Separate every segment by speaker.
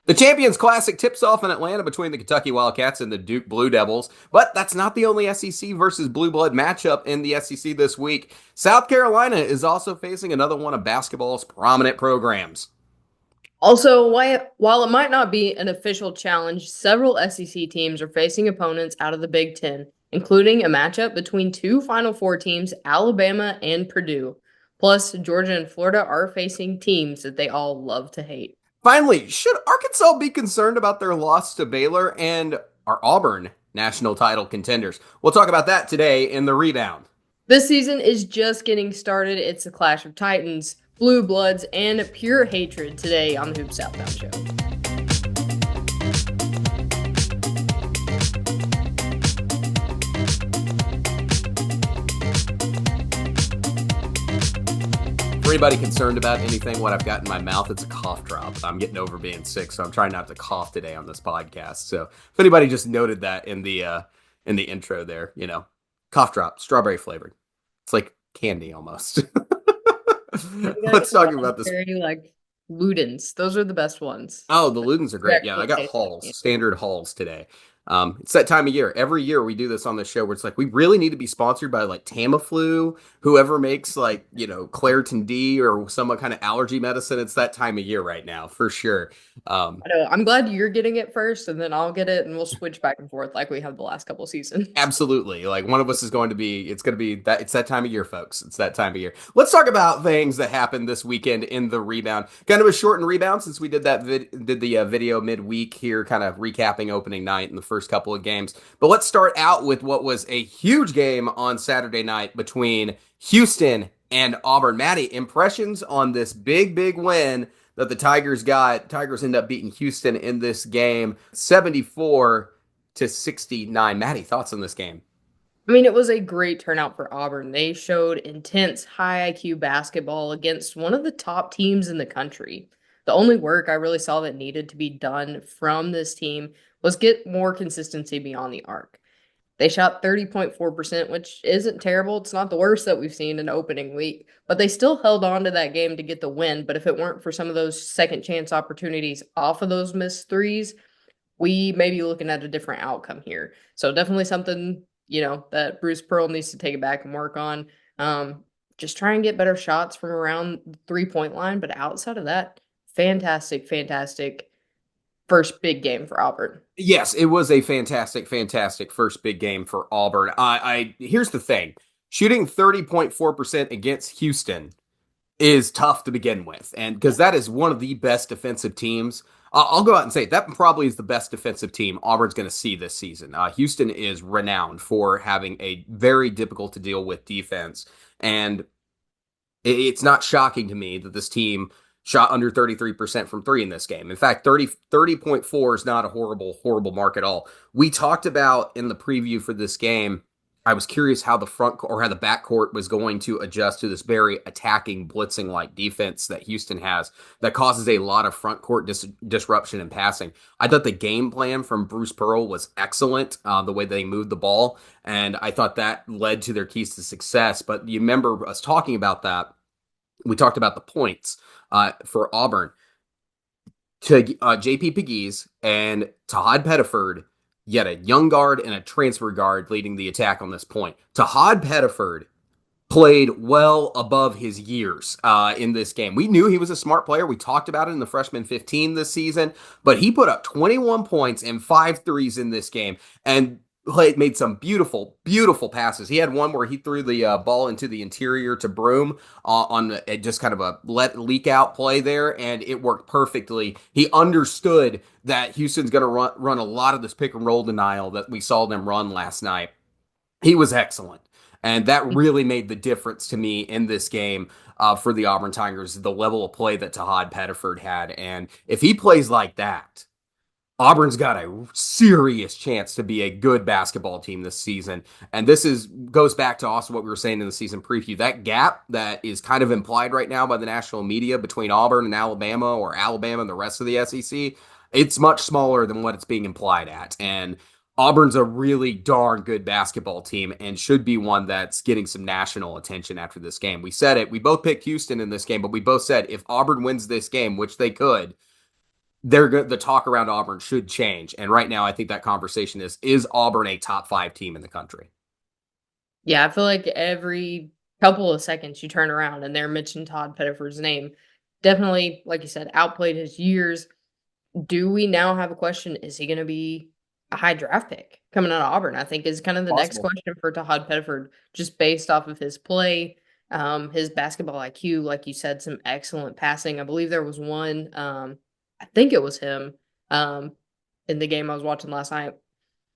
Speaker 1: The Champions Classic tips off in Atlanta between the Kentucky Wildcats and the Duke Blue Devils, but that's not the only SEC versus Blue Blood matchup in the SEC this week. South Carolina is also facing another one of basketball's prominent programs.
Speaker 2: Also, while it might not be an official challenge, several SEC teams are facing opponents out of the Big Ten, including a matchup between two Final Four teams, Alabama and Purdue. Plus, Georgia and Florida are facing teams that they all love to hate.
Speaker 1: Finally, should Arkansas be concerned about their loss to Baylor, and are Auburn national title contenders? We'll talk about that today in the rebound.
Speaker 2: This season is just getting started. It's a clash of titans, blue bloods, and pure hatred today on the Hoop Southbound Show.
Speaker 1: For anybody concerned about anything, what I've got in my mouth, it's a cough drop. I'm getting over being sick, so I'm trying not to cough today on this podcast. So if anybody just noted that in the intro there, cough drop, strawberry flavored. It's like candy almost. Let's talk about this.
Speaker 2: Very like Ludens. Those are the best ones.
Speaker 1: Oh, the Ludens are great. Yeah, I got Halls, standard Halls today. It's that time of year. Every year we do this on the show where it's like we really need to be sponsored by like Tamiflu, whoever makes like, Claritin D or some kind of allergy medicine. It's that time of year right now for sure.
Speaker 2: I know. I'm glad you're getting it first, and then I'll get it, and we'll switch back and forth like we have the last couple seasons.
Speaker 1: Absolutely. Like one of us is it's going to be that. It's that time of year, folks. It's that time of year. Let's talk about things that happened this weekend in the rebound. Kind of a shortened rebound since we did the video midweek here, kind of recapping opening night and the first couple of games. But let's start out with what was a huge game on Saturday night between Houston and Auburn. Maddie, impressions on this big win that the Tigers got. Tigers end up beating Houston in this game, 74-69. Maddie, thoughts on this game?
Speaker 2: I mean, it was a great turnout for Auburn. They showed intense, high IQ basketball against one of the top teams in the country. The only work I really saw that needed to be done from this team was get more consistency beyond the arc. They shot 30.4%, which isn't terrible. It's not the worst that we've seen in opening week, but they still held on to that game to get the win. But if it weren't for some of those second chance opportunities off of those missed threes, we may be looking at a different outcome here. So definitely something, that Bruce Pearl needs to take it back and work on. Just try and get better shots from around the 3-point line. But outside of that, fantastic first big game for Auburn.
Speaker 1: Yes, it was a fantastic first big game for Auburn. I here's the thing. Shooting 30.4% against Houston is tough to begin with. And because that is one of the best defensive teams. I'll go out and say that probably is the best defensive team Auburn's going to see this season. Houston is renowned for having a very difficult to deal with defense. And it's not shocking to me that this team shot under 33% from three in this game. In fact, 30.4 is not a horrible mark at all. We talked about in the preview for this game, I was curious how the backcourt was going to adjust to this very attacking, blitzing like defense that Houston has that causes a lot of front court disruption and passing. I thought the game plan from Bruce Pearl was excellent, the way they moved the ball, and I thought that led to their keys to success. But you remember us talking about that. We talked about the points for Auburn to J.P. Pegues and Todd Pettiford. Yet a young guard and a transfer guard leading the attack on this point. Todd Pettiford played well above his years in this game. We knew he was a smart player. We talked about it in the freshman 15 this season, but he put up 21 points and 5 threes in this game and made some beautiful passes. He had one where he threw the ball into the interior to Broom on just kind of a leak out play there, and it worked perfectly. He understood that Houston's going to run a lot of this pick and roll denial that we saw them run last night. He was excellent, and that really made the difference to me in this game for the Auburn Tigers, the level of play that Todd Pettiford had. And if he plays like that, Auburn's got a serious chance to be a good basketball team this season. And this goes back to also what we were saying in the season preview. That gap that is kind of implied right now by the national media between Auburn and Alabama, or Alabama and the rest of the SEC, it's much smaller than what it's being implied at. And Auburn's a really darn good basketball team and should be one that's getting some national attention after this game. We said it. We both picked Houston in this game, but we both said if Auburn wins this game, which they could, the talk around Auburn should change. And right now, I think that conversation is Auburn a top 5 team in the country?
Speaker 2: Yeah, I feel like every couple of seconds you turn around and they're mentioning Todd Pettiford's name. Definitely, like you said, outplayed his years. Do we now have a question? Is he going to be a high draft pick coming out of Auburn? I think is kind of the next
Speaker 1: Possible.
Speaker 2: question for Todd Pettiford, just based off of his play, his basketball IQ. Like you said, some excellent passing. I believe there was one, I think it was him, um, in the game I was watching last night,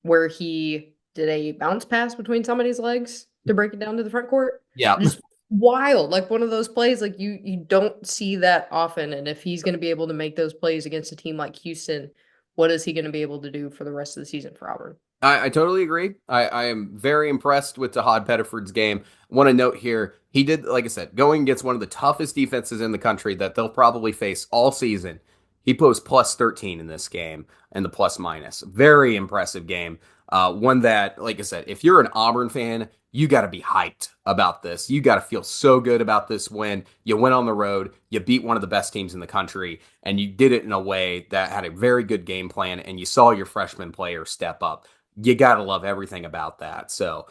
Speaker 2: where he did a bounce pass between somebody's legs to break it down to the front court.
Speaker 1: Yeah.
Speaker 2: Just wild, like one of those plays like you don't see that often. And if he's going to be able to make those plays against a team like Houston, what is he going to be able to do for the rest of the season for Auburn?
Speaker 1: I totally agree. I am very impressed with Todd Pettiford's game. I want to note here, he did, like I said, going against one of the toughest defenses in the country that they'll probably face all season. He posts plus 13 in this game and the plus minus. Very impressive game. One that, like I said, if you're an Auburn fan, you got to be hyped about this. You got to feel so good about this win. You went on the road, you beat one of the best teams in the country, and you did it in a way that had a very good game plan, and you saw your freshman players step up. You got to love everything about that. So,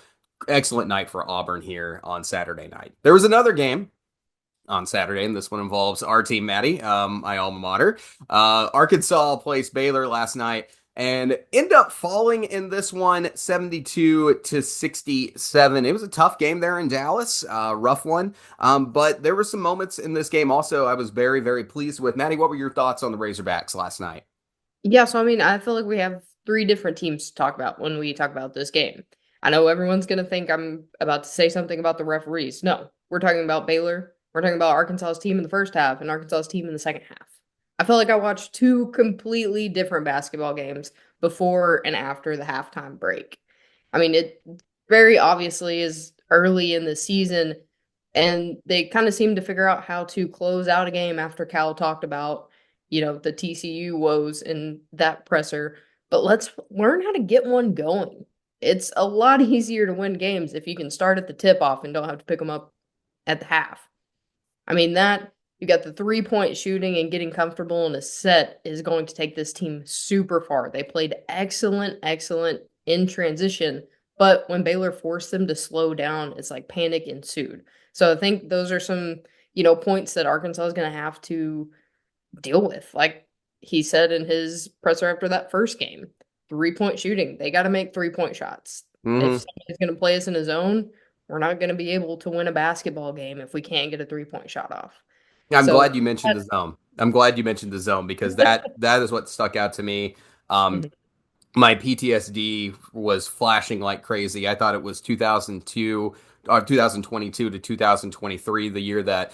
Speaker 1: excellent night for Auburn here on Saturday night. There was another game on Saturday, and this one involves our team, Maddie, my alma mater. Arkansas placed Baylor last night and end up falling in this one 72-67. It was a tough game there in Dallas, rough one. But there were some moments in this game also I was very, very pleased with. Maddie, what were your thoughts on the Razorbacks last night?
Speaker 2: Yeah, so I mean, I feel like we have three different teams to talk about when we talk about this game. I know everyone's going to think I'm about to say something about the referees. No, we're talking about Baylor. We're talking about Arkansas's team in the first half and Arkansas's team in the second half. I felt like I watched two completely different basketball games before and after the halftime break. I mean, it very obviously is early in the season, and they kind of seem to figure out how to close out a game after Cal talked about, the TCU woes in that presser. But let's learn how to get one going. It's a lot easier to win games if you can start at the tip off and don't have to pick them up at the half. I mean, that you got the 3-point shooting and getting comfortable in a set is going to take this team super far. They played excellent, excellent in transition, but when Baylor forced them to slow down, it's like panic ensued. So I think those are some, points that Arkansas is going to have to deal with. Like he said in his presser after that first game, 3-point shooting. They got to make 3-point shots. If
Speaker 1: Mm-hmm.
Speaker 2: somebody's going to play us in a zone, we're not going to be able to win a basketball game if we can't get a 3-point shot off.
Speaker 1: I'm
Speaker 2: So
Speaker 1: glad you mentioned the zone. I'm glad you mentioned the zone because that is what stuck out to me. Um,
Speaker 2: Mhm.
Speaker 1: my PTSD was flashing like crazy. I thought it was 2002 or 2022 to 2023, the year that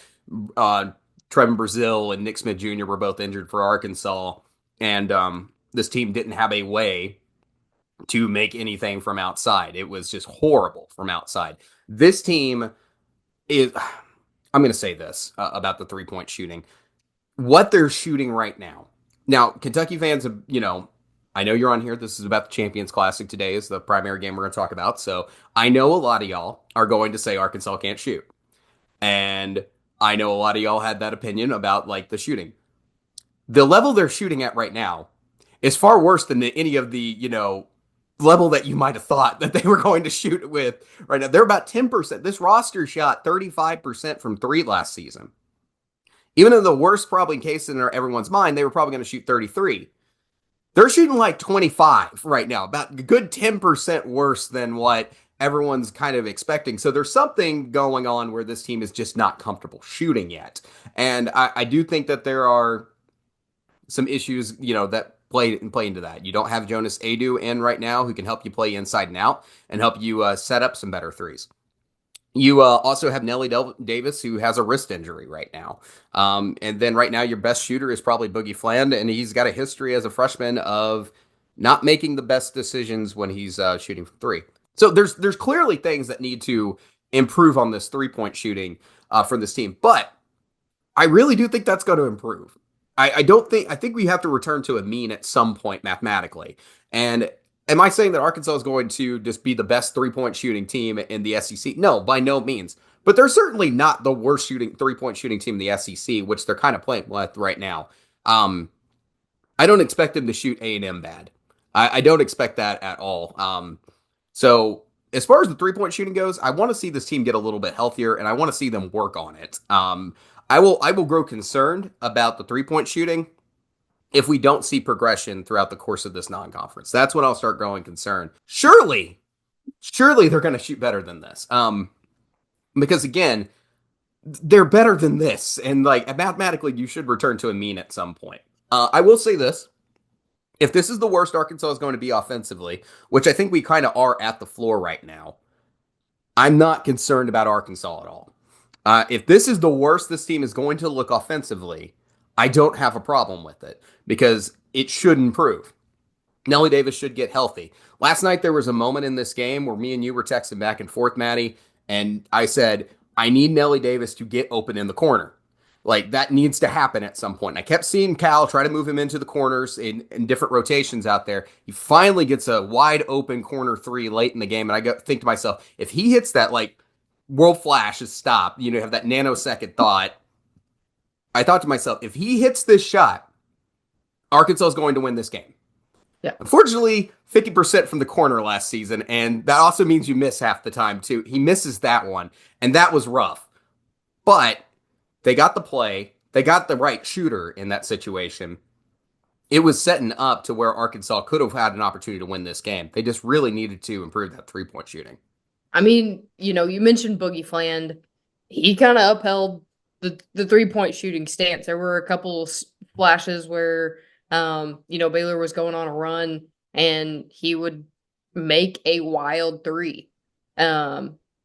Speaker 1: uh, Trevin Brazile and Nick Smith Jr. were both injured for Arkansas, and this team didn't have a way to make anything from outside. It was just horrible from outside. This team is. I'm going to say this about the 3-point shooting. What they're shooting right now. Now, Kentucky fans, I know you're on here. This is about the Champions Classic today, is the primary game we're going to talk about. So I know a lot of y'all are going to say Arkansas can't shoot. And I know a lot of y'all had that opinion about like the shooting. The level they're shooting at right now is far worse than any of the, level that you might have thought that they were going to shoot with right now. They're about 10%. This roster shot 35% from three last season. Even in the worst probably case in everyone's mind, they were probably going to shoot 33. They're shooting like 25 right now, about a good 10% worse than what everyone's kind of expecting. So there's something going on where this team is just not comfortable shooting yet. And I do think that there are some issues, that play into that. You don't have Jonas Adu in right now who can help you play inside and out and help you set up some better threes. You also have Nelly Davis, who has a wrist injury right now. And then right now, your best shooter is probably Boogie Fland, and he's got a history as a freshman of not making the best decisions when he's shooting from three. So there's clearly things that need to improve on this 3-point shooting for this team. But I really do think that's going to improve. I don't think I think we have to return to a mean at some point mathematically. And am I saying that Arkansas is going to just be the best 3-point shooting team in the SEC? No, by no means. But they're certainly not the worst shooting 3-point shooting team in the SEC, which they're kind of playing with right now. Um, I don't expect them to shoot A&M bad. I don't expect that at all. So as far as the 3-point shooting goes, I want to see this team get a little bit healthier, and I want to see them work on it. I will grow concerned about the 3-point shooting if we don't see progression throughout the course of this non-conference. That's when I'll start growing concerned. Surely they're going to shoot better than this. Because again, they're better than this, and like mathematically, you should return to a mean at some point. I will say this: if this is the worst Arkansas is going to be offensively, which I think we kind of are at the floor right now, I'm not concerned about Arkansas at all. If this is the worst this team is going to look offensively, I don't have a problem with it because it should improve. Nelly Davis should get healthy. Last night, there was a moment in this game where me and you were texting back and forth, Maddie, and I said, I need Nelly Davis to get open in the corner. Like, that needs to happen at some point. And I kept seeing Cal try to move him into the corners in different rotations out there. He finally gets a wide open corner three late in the game, and think to myself, if he hits that, like, world flash is stopped, have that nanosecond thought. I thought to myself, if he hits this shot, Arkansas is going to win this game.
Speaker 2: Yeah.
Speaker 1: Unfortunately, 50% from the corner last season, and that also means you miss half the time, too. He misses that one, and that was rough. But they got the play. They got the right shooter in that situation. It was setting up to where Arkansas could have had an opportunity to win this game. They just really needed to improve that 3-point shooting.
Speaker 2: I mean, you mentioned Boogie Fland. He kind of upheld the 3-point shooting stance. There were a couple flashes where Baylor was going on a run and he would make a wild three,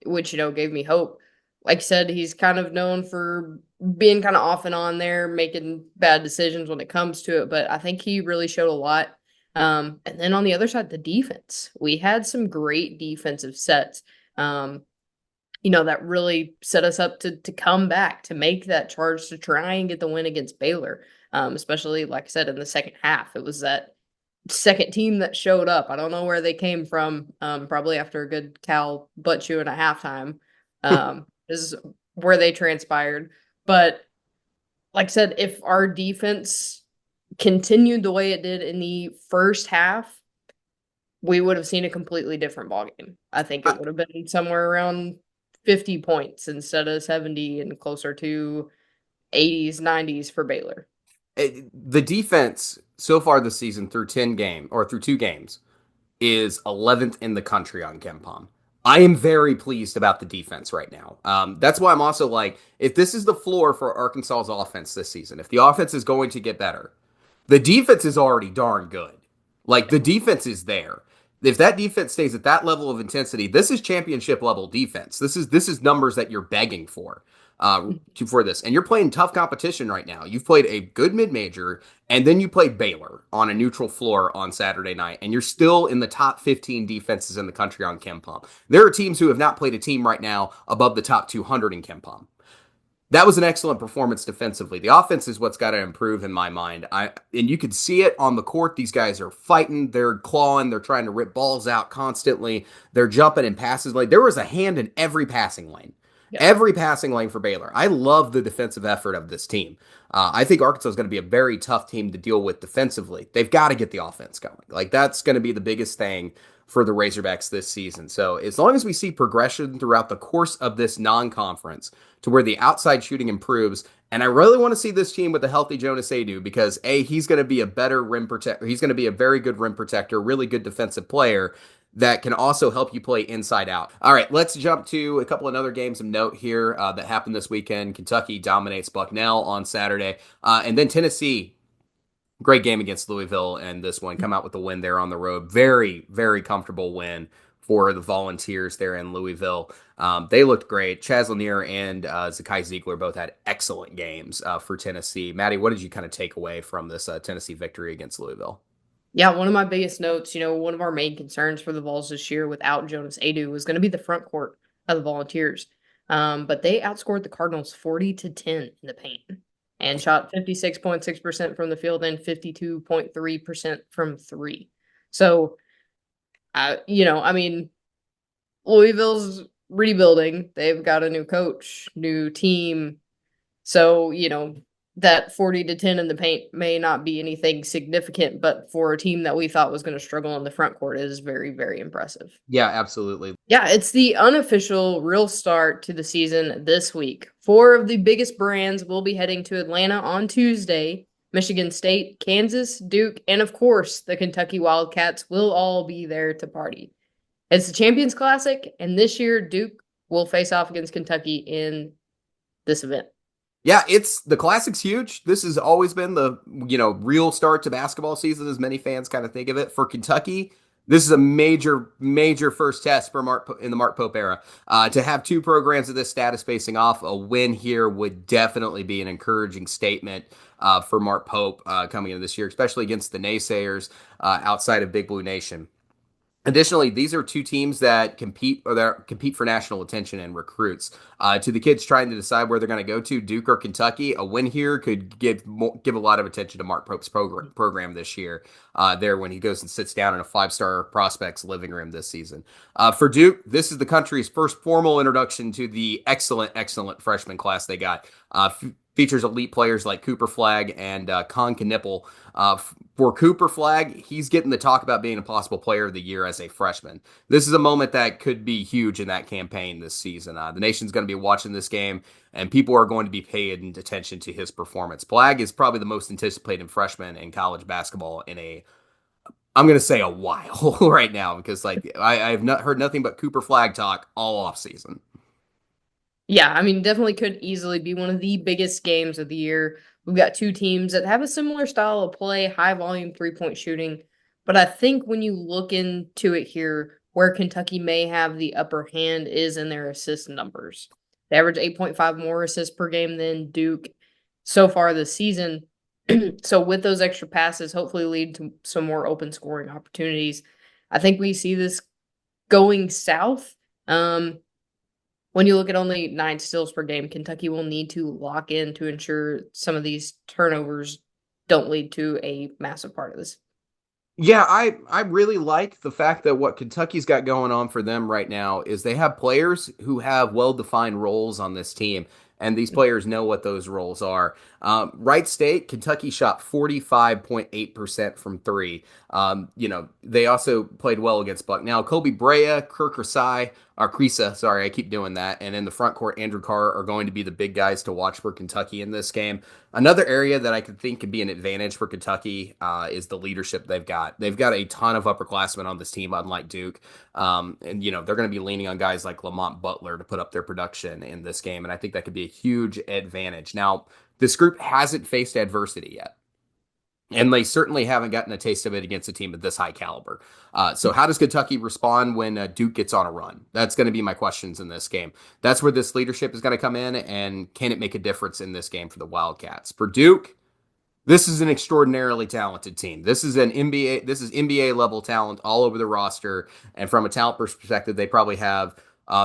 Speaker 2: which, gave me hope. Like I said, he's kind of known for being kind of off and on there, making bad decisions when it comes to it, but I think he really showed a lot. And then on the other side, the defense. We had some great defensive sets, that really set us up to come back, to make that charge, to try and get the win against Baylor. Especially, like I said, in the second half. It was that second team that showed up. I don't know where they came from, probably after a good Cal butt chewing at halftime. Is where they transpired. But like I said, if our defense continued the way it did in the first half, we would have seen a completely different ballgame. I think it would have been somewhere around 50 points instead of 70 and closer to 80s, 90s for Baylor.
Speaker 1: The defense so far this season through 2 games is 11th in the country on KenPom. I am very pleased about the defense right now. That's why I'm also like, if this is the floor for Arkansas's offense this season, if the offense is going to get better, the defense is already darn good. Like, the defense is there. If that defense stays at that level of intensity, this is championship level defense. This is numbers that you're begging for this. And you're playing tough competition right now. You've played a good mid-major, and then you played Baylor on a neutral floor on Saturday night, and you're still in the top 15 defenses in the country on KenPom. There are teams who have not played a team right now above the top 200 in KenPom. That was an excellent performance defensively. The offense is what's got to improve in my mind. And you could see it on the court. These guys are fighting, they're clawing, they're trying to rip balls out constantly. They're jumping in passes. Like, there was a hand in every passing lane. Yeah. Every passing lane for Baylor. I love the defensive effort of this team. I think Arkansas is going to be a very tough team to deal with defensively. They've got to get the offense going. Like, that's going to be the biggest thing for the Razorbacks this season. So as long as we see progression throughout the course of this non-conference to where the outside shooting improves, and I really want to see this team with a healthy Jonas Aidoo because, A, he's going to be a better rim protector. He's going to be a very good rim protector, really good defensive player that can also help you play inside out. All right, let's jump to a couple of other games of note here that happened this weekend. Kentucky dominates Bucknell on Saturday. And then Tennessee, great game against Louisville, and this one come out with a win there on the road. Very, very comfortable win for the Volunteers there in Louisville. They looked great. Chaz Lanier and Zakai Ziegler both had excellent games for Tennessee. Maddie, what did you kind of take away from this Tennessee victory against Louisville?
Speaker 2: Yeah, one of my biggest notes, one of our main concerns for the Vols this year without Jonas Aidoo was going to be the front court of the Volunteers. But they outscored the Cardinals 40-10 in the paint and shot 56.6% from the field and 52.3% from three. So, Louisville's rebuilding. They've got a new coach, new team. So, that 40-10 in the paint may not be anything significant, but for a team that we thought was going to struggle in the front court, it is very, very impressive.
Speaker 1: Yeah, absolutely.
Speaker 2: Yeah, it's the unofficial real start to the season this week. Four of the biggest brands will be heading to Atlanta on Tuesday. Michigan State, Kansas, Duke, and of course, the Kentucky Wildcats will all be there to party. It's the Champions Classic, and this year Duke will face off against Kentucky in this event.
Speaker 1: Yeah, it's the classic's huge. This has always been the, real start to basketball season as many fans kind of think of it. For Kentucky, this is a major, major first test for in the Mark Pope era. To have two programs of this status facing off, a win here would definitely be an encouraging statement for Mark Pope coming into this year, especially against the naysayers outside of Big Blue Nation. Additionally, these are two teams that compete for national attention and recruits. To the kids trying to decide where they're going to go to, Duke or Kentucky, a win here could give a lot of attention to Mark Pope's program this year. There, when he goes and sits down in a 5-star prospects living room this season. For Duke, this is the country's first formal introduction to the excellent freshman class they got. Features elite players like Cooper Flagg and Con Knipple. For Cooper Flagg, he's getting the talk about being a possible player of the year as a freshman. This is a moment that could be huge in that campaign this season. The nation's going to be watching this game, and people are going to be paying attention to his performance. Flagg is probably the most anticipated freshman in college basketball I'm going to say a while right now, because I have not heard nothing but Cooper Flagg talk all off season.
Speaker 2: Yeah, I mean, definitely could easily be one of the biggest games of the year. We've got two teams that have a similar style of play, high volume 3-point shooting. But I think when you look into it here, where Kentucky may have the upper hand is in their assist numbers. They average 8.5 more assists per game than Duke so far this season. So with those extra passes, hopefully lead to some more open scoring opportunities. I think we see this going south. When you look at only 9 steals per game, Kentucky will need to lock in to ensure some of these turnovers don't lead to a massive part of this.
Speaker 1: Yeah, I really like the fact that what Kentucky's got going on for them right now is they have players who have well-defined roles on this team, and these players know what those roles are. Wright State, Kentucky shot 45.8% from three. They also played well against Buck. Now, Kobe Brea, Kirk Rasai, or Krisa, sorry, I keep doing that. And in the front court, Andrew Carr are going to be the big guys to watch for Kentucky in this game. Another area that I could think could be an advantage for Kentucky is the leadership they've got. They've got a ton of upperclassmen on this team, unlike Duke. They're going to be leaning on guys like Lamont, Butler to put up their production in this game. And I think that could be a huge advantage. Now, this group hasn't faced adversity yet. And they certainly haven't gotten a taste of it against a team of this high caliber. So how does Kentucky respond when Duke gets on a run? That's going to be my questions in this game. That's where this leadership is going to come in, and can it make a difference in this game for the Wildcats? For Duke, this is an extraordinarily talented team. This is NBA level talent all over the roster, and from a talent perspective, they probably have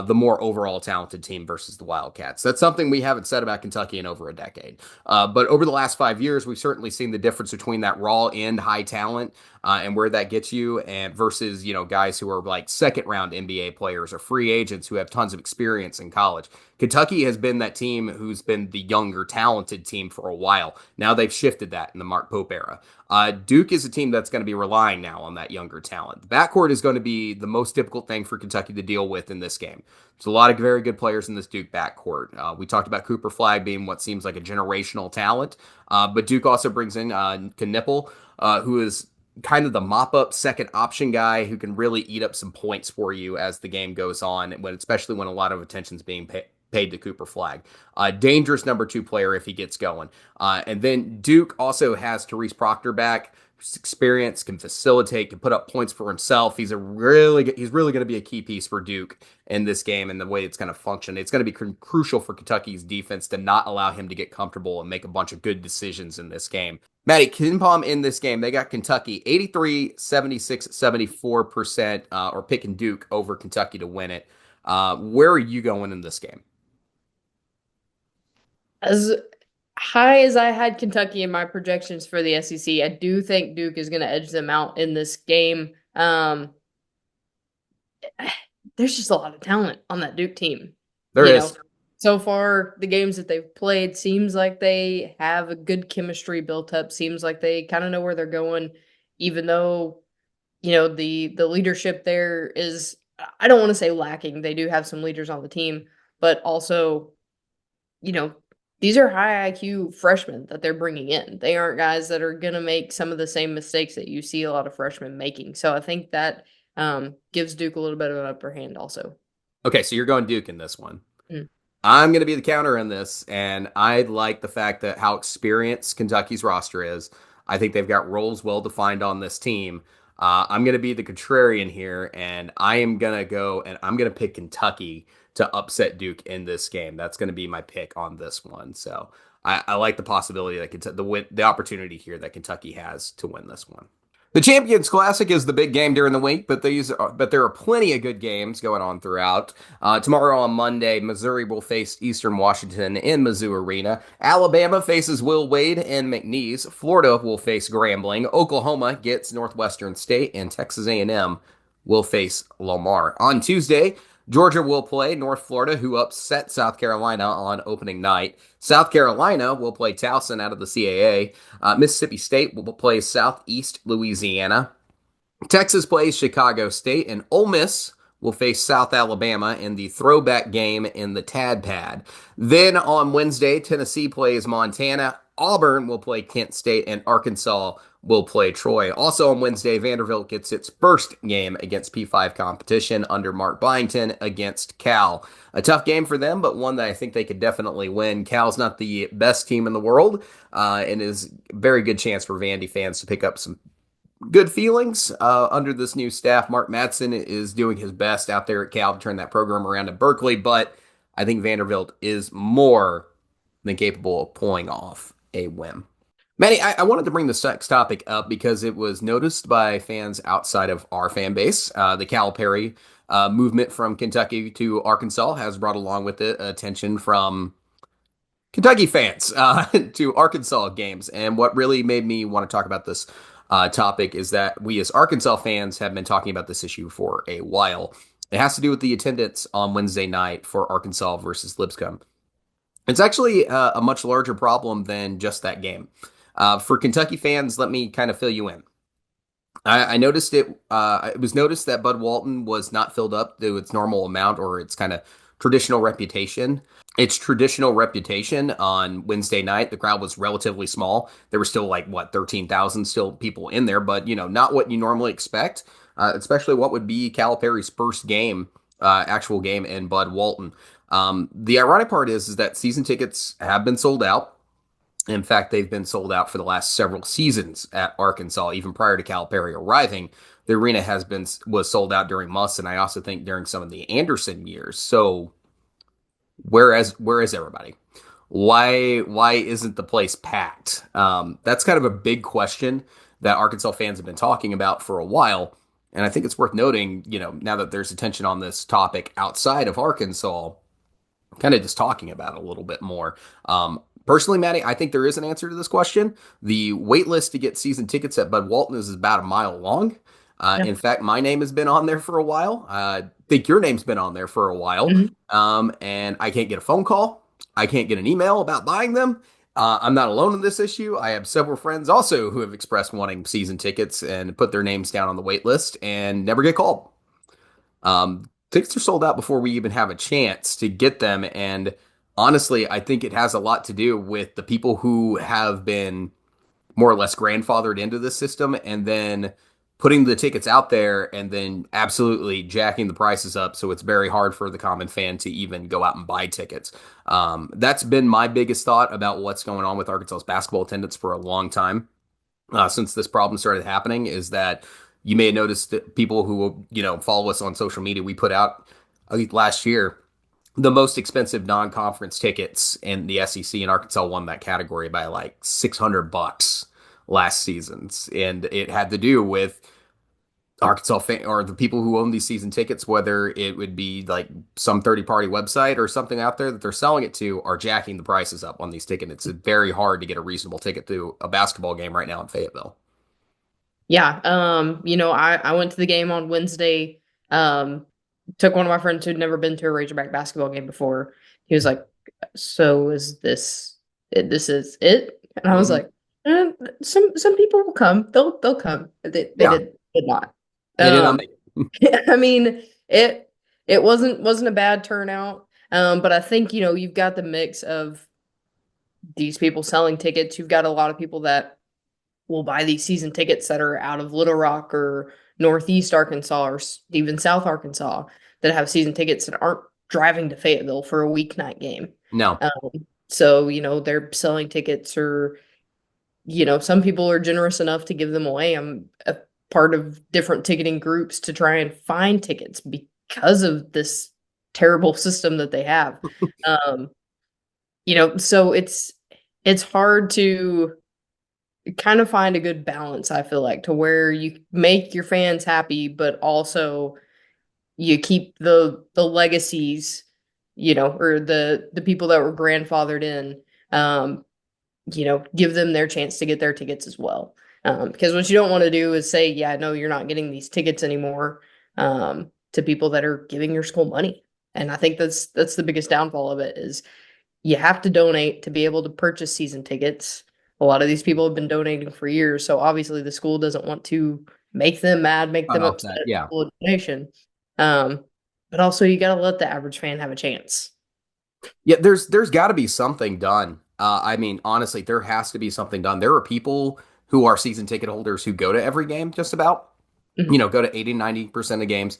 Speaker 1: the more overall talented team versus the Wildcats. That's something we haven't said about Kentucky in over a decade. But over the last 5 years, we've certainly seen the difference between that raw end high talent and where that gets you, and versus guys who are like second round NBA players or free agents who have tons of experience in college. Kentucky has been that team who's been the younger, talented team for a while. Now they've shifted that in the Mark Pope era. Duke is a team that's going to be relying now on that younger talent. The backcourt is going to be the most difficult thing for Kentucky to deal with in this game. There's a lot of very good players in this Duke backcourt. We talked about Cooper Flagg being what seems like a generational talent, but Duke also brings in Knipple, who is kind of the mop-up second option guy who can really eat up some points for you as the game goes on, especially when a lot of attention's being paid to Cooper Flagg. Dangerous number 2 player if he gets going. And then Duke also has Therese Proctor back. Experience, can facilitate, can put up points for himself. He's really going to be a key piece for Duke in this game and the way it's going to function. It's going to be crucial for Kentucky's defense to not allow him to get comfortable and make a bunch of good decisions in this game. Maddie, KenPom in this game, they got Kentucky 83, 76, 74%, or picking Duke over Kentucky to win it. Where are you going in this game?
Speaker 2: As high as I had Kentucky in my projections for the SEC, I do think Duke is going to edge them out in this game. There's just a lot of talent on that Duke team.
Speaker 1: There is.
Speaker 2: So far, the games that they've played seems like they have a good chemistry built up. Seems like they kind of know where they're going, even though the leadership there is, I don't want to say lacking. They do have some leaders on the team, but also you know, these are high IQ freshmen that they're bringing in. They aren't guys that are going to make some of the same mistakes that you see a lot of freshmen making. So I think that gives Duke a little bit of an upper hand also.
Speaker 1: Okay, so you're going Duke in this one.
Speaker 2: Mm.
Speaker 1: I'm going to be the counter in this, and I like the fact that how experienced Kentucky's roster is. I think they've got roles well defined on this team. I'm going to be the contrarian here, and I am going to go and I'm going to pick Kentucky to upset Duke in this game. That's going to be my pick on this one. So I like the possibility that the opportunity here that Kentucky has to win this one. The Champions Classic is the big game during the week, but there are plenty of good games going on throughout. Tomorrow on Monday, Missouri will face Eastern Washington in Mizzou Arena. Alabama faces Will Wade and McNeese. Florida will face Grambling. Oklahoma gets Northwestern State, and Texas A&M will face Lamar. On Tuesday, Georgia will play North Florida, who upset South Carolina on opening night. South Carolina will play Towson out of the CAA. Mississippi State will play Southeast Louisiana. Texas plays Chicago State, and Ole Miss will face South Alabama in the throwback game in the Tad Pad. Then on Wednesday, Tennessee plays Montana. Auburn will play Kent State, and Arkansas will play Troy. Also on Wednesday, Vanderbilt gets its first game against P5 competition under Mark Byington against Cal. A tough game for them, but one that I think they could definitely win. Cal's not the best team in the world, and is a very good chance for Vandy fans to pick up some good feelings under this new staff. Mark Madsen is doing his best out there at Cal to turn that program around at Berkeley, but I think Vanderbilt is more than capable of pulling off a win. Manny, I wanted to bring this next topic up because it was noticed by fans outside of our fan base. The Calipari movement from Kentucky to Arkansas has brought along with it attention from Kentucky fans to Arkansas games. And what really made me want to talk about this topic is that we as Arkansas fans have been talking about this issue for a while. It has to do with the attendance on Wednesday night for Arkansas versus Lipscomb. It's actually a much larger problem than just that game. For Kentucky fans, let me kind of fill you in. I noticed it. It was noticed that Bud Walton was not filled up to its normal amount or its kind of traditional reputation. Its traditional reputation on Wednesday night, the crowd was relatively small. There were still like what 13,000 still people in there, but not what you normally expect, especially what would be Calipari's first game, actual game in Bud Walton. The ironic part is that season tickets have been sold out. In fact, they've been sold out for the last several seasons at Arkansas, even prior to Calipari arriving. The arena was sold out during Muss, and I also think during some of the Anderson years. So where is everybody? Why isn't the place packed? That's kind of a big question that Arkansas fans have been talking about for a while, and I think it's worth noting. Now that there's attention on this topic outside of Arkansas, kind of just talking about it a little bit more. Personally, Maddie, I think there is an answer to this question. The wait list to get season tickets at Bud Walton is about a mile long.
Speaker 2: Yeah.
Speaker 1: In fact, my name has been on there for a while. I think your name's been on there for a while.
Speaker 2: Mhm.
Speaker 1: And I can't get a phone call. I can't get an email about buying them. I'm not alone in this issue. I have several friends also who have expressed wanting season tickets and put their names down on the wait list and never get called. Tickets are sold out before we even have a chance to get them. And honestly, I think it has a lot to do with the people who have been more or less grandfathered into this system and then putting the tickets out there and then absolutely jacking the prices up. So it's very hard for the common fan to even go out and buy tickets. That's been my biggest thought about what's going on with Arkansas's basketball attendance for a long time. Since this problem started happening, is that you may have noticed that people who follow us on social media, we put out, I think last year, the most expensive non-conference tickets in the SEC, and Arkansas won that category by like $600 last season, and it had to do with Arkansas or the people who own these season tickets, whether it would be like some third-party website or something out there that they're selling it to, are jacking the prices up on these tickets. It's very hard to get a reasonable ticket to a basketball game right now in Fayetteville.
Speaker 2: Yeah. I went to the game on Wednesday. Took one of my friends who'd never been to a Razorback basketball game before. He was like, so is this this is it? And I was
Speaker 1: Mhm.
Speaker 2: like, some people will come. They'll come. They
Speaker 1: Yeah,
Speaker 2: did not.
Speaker 1: they did not
Speaker 2: Um,
Speaker 1: make
Speaker 2: I mean, it wasn't a bad turnout. But I think, you've got the mix of these people selling tickets. You've got a lot of people that will buy these season tickets that are out of Little Rock or Northeast Arkansas or even South Arkansas that have season tickets that aren't driving to Fayetteville for a weeknight game.
Speaker 1: no.
Speaker 2: So, they're selling tickets or, some people are generous enough to give them away. I'm a part of different ticketing groups to try and find tickets because of this terrible system that they have. Um, so it's hard to kind of find a good balance, I feel like, to where you make your fans happy, but also you keep the legacies, or the people that were grandfathered in, um, give them their chance to get their tickets as well. Because what you don't want to do is say, yeah, no, you're not getting these tickets anymore, to people that are giving your school money. And I think that's the biggest downfall of it is you have to donate to be able to purchase season tickets. A lot of these people have been donating for years, so obviously the school doesn't want to make them mad, make
Speaker 1: Cut
Speaker 2: them
Speaker 1: off
Speaker 2: upset
Speaker 1: that. Yeah.
Speaker 2: with a donation. Um, but also you got to let the average fan have a chance.
Speaker 1: Yeah, there's got to be something done. I mean, honestly, there has to be something done. There are people who are season ticket holders who go to every game, just about,
Speaker 2: Mhm.
Speaker 1: go to 80-90% of games.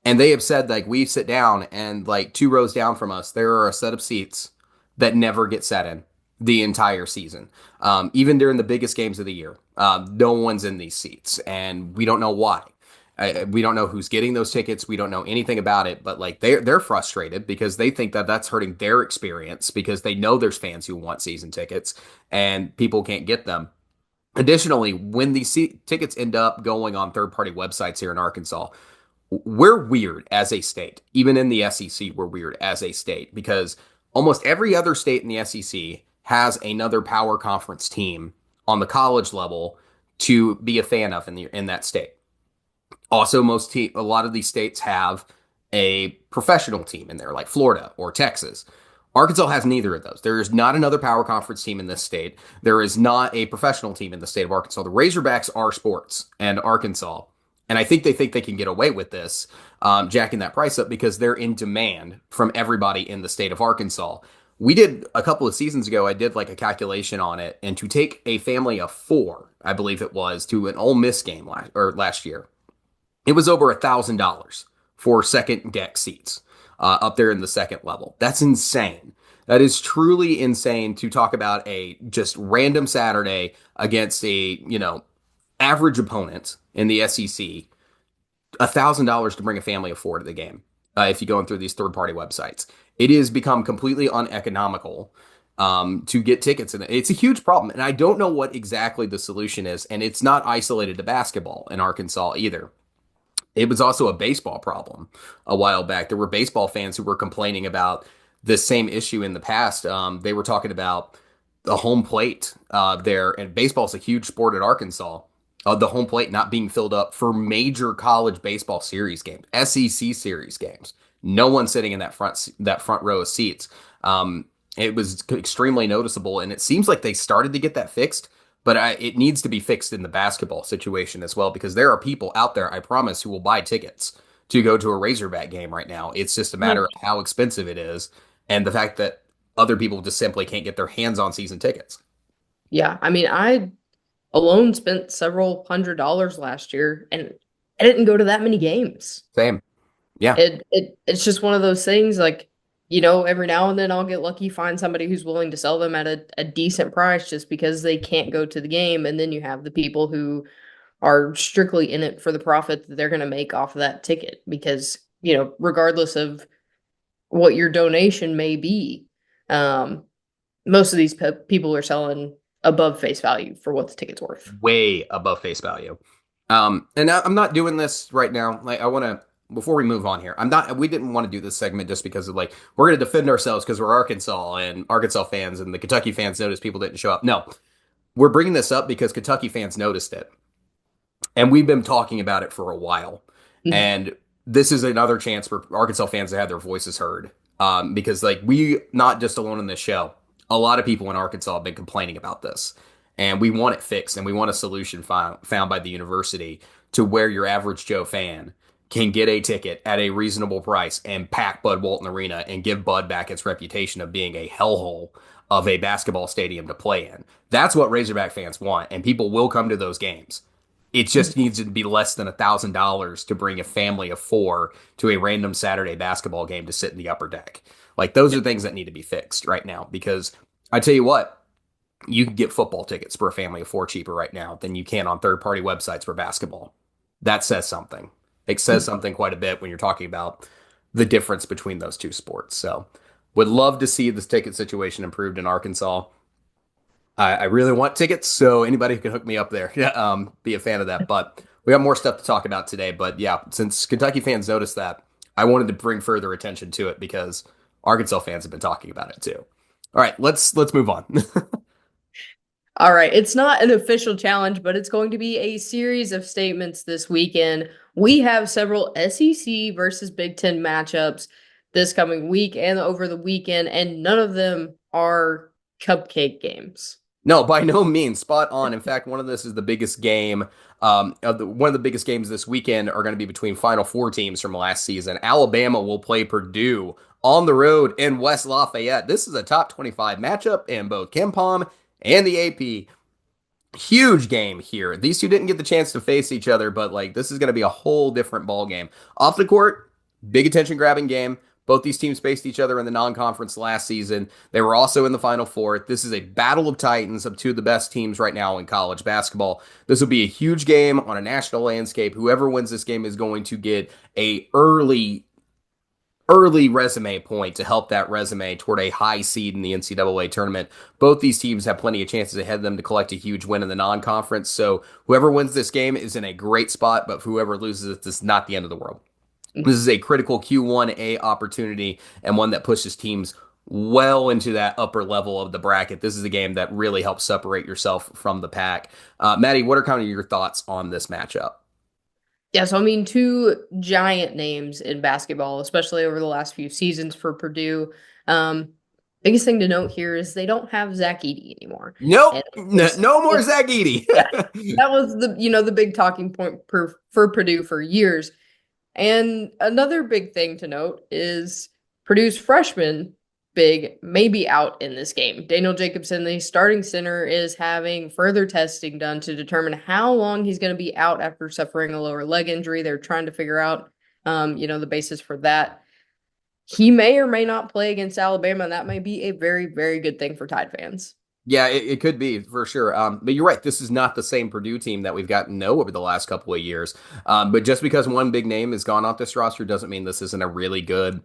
Speaker 1: And they have said, like, we sit down and, like, 2 rows down from us, there are a set of seats that never get sat in the entire season. Even during the biggest games of the year, no one's in these seats, and we don't know why. We don't know who's getting those tickets. We don't know anything about it, but like they're frustrated because they think that that's hurting their experience because they know there's fans who want season tickets and people can't get them. Additionally, when these tickets end up going on third-party websites here in Arkansas, we're weird as a state. Even in the SEC, we're weird as a state because almost every other state in the SEC has another power conference team on the college level to be a fan of in that state. Also, a lot of these states have a professional team in there, like Florida or Texas. Arkansas has neither of those. There is not another power conference team in this state. There is not a professional team in the state of Arkansas. The Razorbacks are sports and Arkansas. And I think they can get away with this, jacking that price up because they're in demand from everybody in the state of Arkansas. We did a couple of seasons ago, I did like a calculation on it. And to take a family of four, I believe it was, to an Ole Miss game last year, it was over $1,000 for second deck seats up there in the second level. That's insane. That is truly insane to talk about a just random Saturday against a, average opponent in the SEC. $1,000 to bring a family of four to the game. If you go in through these third party websites, it has become completely uneconomical to get tickets, and it's a huge problem. And I don't know what exactly the solution is, and it's not isolated to basketball in Arkansas either. It was also a baseball problem a while back. There were baseball fans who were complaining about this same issue in the past. They were talking about the home plate there, and baseball is a huge sport at Arkansas. The home plate not being filled up for major college baseball series games, SEC series games. No one sitting in that front row of seats. It was extremely noticeable, and it seems like they started to get that fixed, but it needs to be fixed in the basketball situation as well because there are people out there, I promise, who will buy tickets to go to a Razorback game right now. It's just a matter of how expensive it is and the fact that other people just simply can't get their hands on season tickets.
Speaker 2: Yeah, I mean, I alone spent several $100s last year, and I didn't go to that many games.
Speaker 1: Same. Yeah.
Speaker 2: It's just one of those things like, every now and then I'll get lucky, find somebody who's willing to sell them at a decent price just because they can't go to the game. And then you have the people who are strictly in it for the profit that they're going to make off of that ticket because, regardless of what your donation may be, um, most of these people are selling above face value for what the ticket's worth.
Speaker 1: Way above face value. And I'm not doing this right now. Like I want to before we move on here. I'm not. We didn't want to do this segment just because of like we're going to defend ourselves because we're Arkansas and Arkansas fans and the Kentucky fans noticed people didn't show up. No, we're bringing this up because Kentucky fans noticed it, and we've been talking about it for a while.
Speaker 2: Mhm.
Speaker 1: And this is another chance for Arkansas fans to have their voices heard Because like we not just alone in this show, a lot of people in Arkansas have been complaining about this, and we want it fixed, and we want a solution found by the university to where your average Joe fan can get a ticket at a reasonable price and pack Bud Walton Arena and give Bud back its reputation of being a hellhole of a basketball stadium to play in. That's what Razorback fans want, and people will come to those games. It just needs to be less than $1,000 to bring a family of four to a random Saturday basketball game to sit in the upper deck. Like those are things that need to be fixed right now because I tell you what, you can get football tickets for a family of four cheaper right now than you can on third party websites for basketball. That says something. It says something quite a bit when you're talking about the difference between those two sports. So, would love to see this ticket situation improved in Arkansas. I really want tickets, so anybody who can hook me up there, be a fan of that. But we got more stuff to talk about today. But yeah, since Kentucky fans noticed that, I wanted to bring further attention to it because Arkansas fans have been talking about it too. All right, let's move on.
Speaker 2: All right, it's not an official challenge, but it's going to be a series of statements this weekend. We have several SEC versus Big Ten matchups this coming week and over the weekend, and none of them are cupcake games.
Speaker 1: No, by no means. Spot on. In fact, one of this is the biggest game. One of the biggest games this weekend are going to be between Final Four teams from last season. Alabama will play Purdue on the road in West Lafayette. This is a top 25 matchup in both KenPom and the AP. Huge game here. These two didn't get the chance to face each other, but like this is going to be a whole different ball game. Off the court, big attention grabbing game. Both these teams faced each other in the non-conference last season. They were also in the Final Four. This is a battle of titans of two of the best teams right now in college basketball. This will be a huge game on a national landscape. Whoever wins this game is going to get a early resume point to help that resume toward a high seed in the NCAA tournament. Both these teams have plenty of chances ahead of them to collect a huge win in the non-conference. So whoever wins this game is in a great spot, but whoever loses it, this is not the end of the world. This is a critical Q1A opportunity and one that pushes teams well into that upper level of the bracket. This is a game that really helps separate yourself from the pack. Maddie, what are kind of your thoughts on this matchup?
Speaker 2: Yeah, so I mean, two giant names in basketball, especially over the last few seasons for Purdue. Biggest thing to note here is they don't have Zach Edey anymore.
Speaker 1: Nope,
Speaker 2: And was,
Speaker 1: no more Zach Edey.
Speaker 2: yeah, that was the big talking point for Purdue for years. And another big thing to note is Purdue's freshman big may be out in this game. Daniel Jacobson, the starting center, is having further testing done to determine how long he's going to be out after suffering a lower leg injury. They're trying to figure out, the basis for that. He may or may not play against Alabama, and that may be a very, very good thing for Tide fans.
Speaker 1: Yeah, it could be for sure. But you're right. This is not the same Purdue team that we've gotten to know over the last couple of years. But just because one big name is gone off this roster doesn't mean this isn't a really good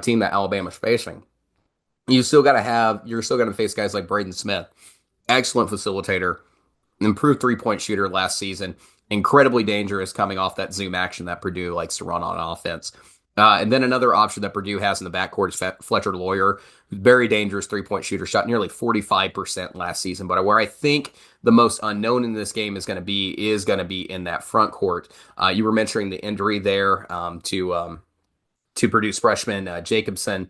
Speaker 1: team that Alabama's facing. You're still got to face guys like Braden Smith, excellent facilitator, improved 3-point shooter last season, incredibly dangerous coming off that zoom action that Purdue likes to run on offense. And then another option that Purdue has in the backcourt is Fletcher Lawyer, who's very dangerous 3-point shooter, shot nearly 45% last season. But where I think the most unknown in this game is going to be in that front court. You were mentioning the injury there to Purdue's freshman Jacobson.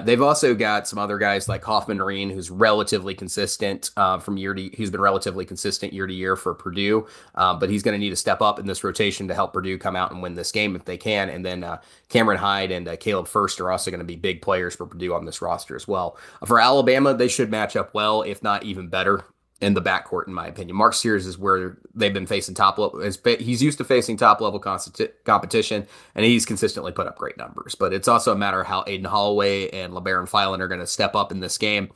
Speaker 1: They've also got some other guys like Hoffman Reen, who's relatively consistent who's been relatively consistent year to year for Purdue. But he's going to need to step up in this rotation to help Purdue come out and win this game if they can. And then Cameron Hyde and Caleb First are also going to be big players for Purdue on this roster as well. For Alabama, they should match up well, if not even better in the backcourt, in my opinion. Mark Sears is where they've been facing top level. He's used to facing top level competition, and he's consistently put up great numbers. But it's also a matter of how Aiden Holloway and Labaron Philon are going to step up in this game.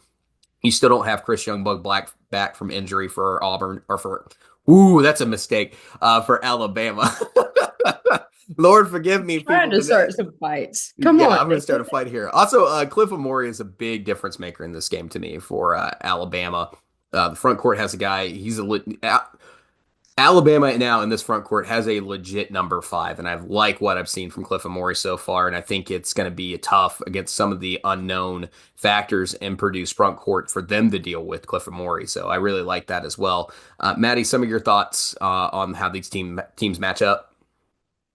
Speaker 1: You still don't have Chris Youngblood back from injury for Auburn, that's a mistake, for Alabama. Lord forgive me.
Speaker 2: Trying to start some fights. Come on.
Speaker 1: I'm going to start a fight here. Also, Cliff Omoruyi is a big difference maker in this game to me for Alabama. The front court has a guy. Alabama now in this front court has a legit number 5, and I like what I've seen from Cliff Omoruyi so far, and I think it's going to be tough against some of the unknown factors in Purdue's front court for them to deal with Cliff Omoruyi. So I really like that as well. Maddie, some of your thoughts on how these teams match up?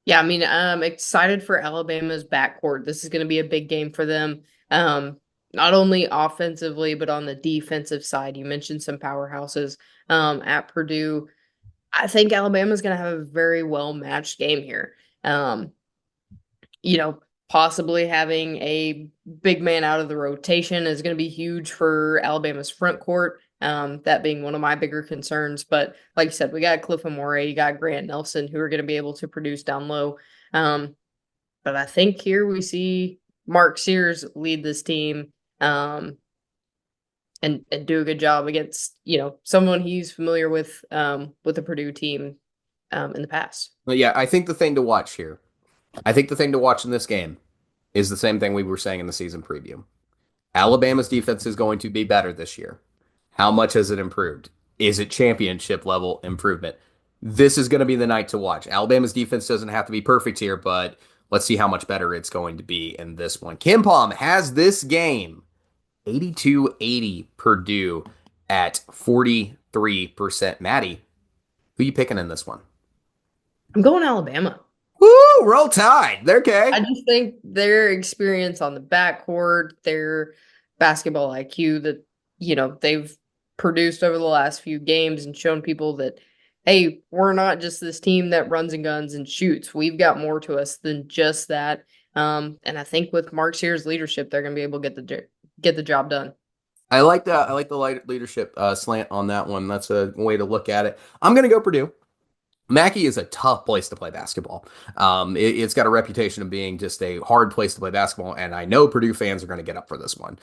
Speaker 2: Yeah, I mean, I'm excited for Alabama's backcourt. This is going to be a big game for them. Not only offensively, but on the defensive side. You mentioned some powerhouses at Purdue. I think Alabama's going to have a very well matched game here. Um, you know, possibly having a big man out of the rotation is going to be huge for Alabama's front court. That being one of my bigger concerns. But like you said, we got Cliff Amore, you got Grant Nelson, who are going to be able to produce down low. Um, but I think here we see Mark Sears lead this team and do a good job against someone he's familiar with the Purdue team in the past.
Speaker 1: But yeah, I think the thing to watch here, I think the thing to watch in this game is the same thing we were saying in the season preview. Alabama's defense is going to be better this year. How much has it improved? Is it championship level improvement? This is going to be the night to watch. Alabama's defense doesn't have to be perfect here, but let's see how much better it's going to be in this one. Kim Palm has this game 82-80 Purdue at 43%. Maddie, who you picking in this one?
Speaker 2: I'm going Alabama.
Speaker 1: Woo, roll tide. They're okay.
Speaker 2: I just think their experience on the backcourt, their basketball IQ that, they've produced over the last few games and shown people that, hey, we're not just this team that runs and guns and shoots. We've got more to us than just that. And I think with Mark Sears' leadership, they're going to be able to get the job done.
Speaker 1: I like that. I like the light leadership slant on that one. That's a way to look at it. I'm going to go Purdue. Mackey is a tough place to play basketball. It's got a reputation of being just a hard place to play basketball, and I know Purdue fans are going to get up for this one.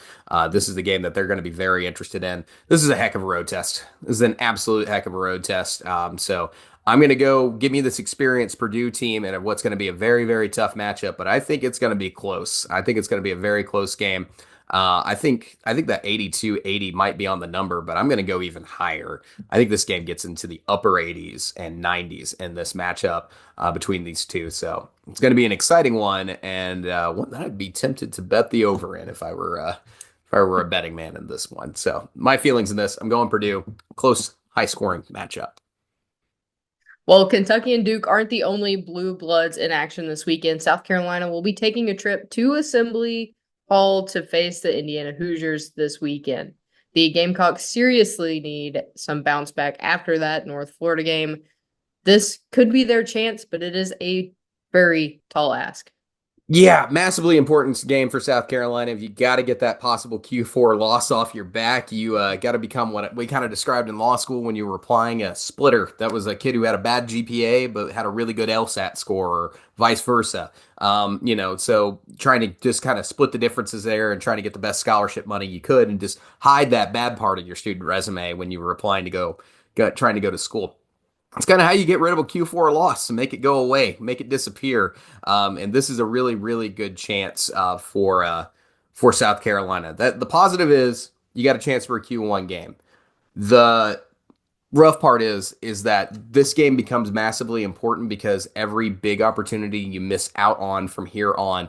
Speaker 1: This is the game that they're going to be very interested in. This is a heck of a road test. This is an absolute heck of a road test. So I'm going to go give me this experienced Purdue team and what's going to be a very, very tough matchup, but I think it's going to be close. I think it's going to be a very close game. I think that 82-80 might be on the number, but I'm going to go even higher. I think this game gets into the upper 80s and 90s in this matchup between these two. So it's going to be an exciting one, and one that I'd be tempted to bet the over in if I were a betting man in this one. So my feelings in this, I'm going Purdue. Close, high scoring matchup.
Speaker 2: Well, Kentucky and Duke aren't the only blue bloods in action this weekend. South Carolina will be taking a trip to Assembly Hall to face the Indiana Hoosiers this weekend. The Gamecocks seriously need some bounce back after that North Florida game. This could be their chance, but it is a very tall ask.
Speaker 1: Yeah, massively important game for South Carolina. If you got to get that possible Q4 loss off your back, you got to become what we kind of described in law school when you were applying a splitter. That was a kid who had a bad GPA but had a really good LSAT score, or vice versa. So trying to just kind of split the differences there and trying to get the best scholarship money you could, and just hide that bad part of your student resume when you were applying to trying to go to school. It's kind of how you get rid of a Q4 loss and make it go away, make it disappear. And this is a really, really good chance for South Carolina. That the positive is you got a chance for a Q1 game. The rough part is that this game becomes massively important because every big opportunity you miss out on from here on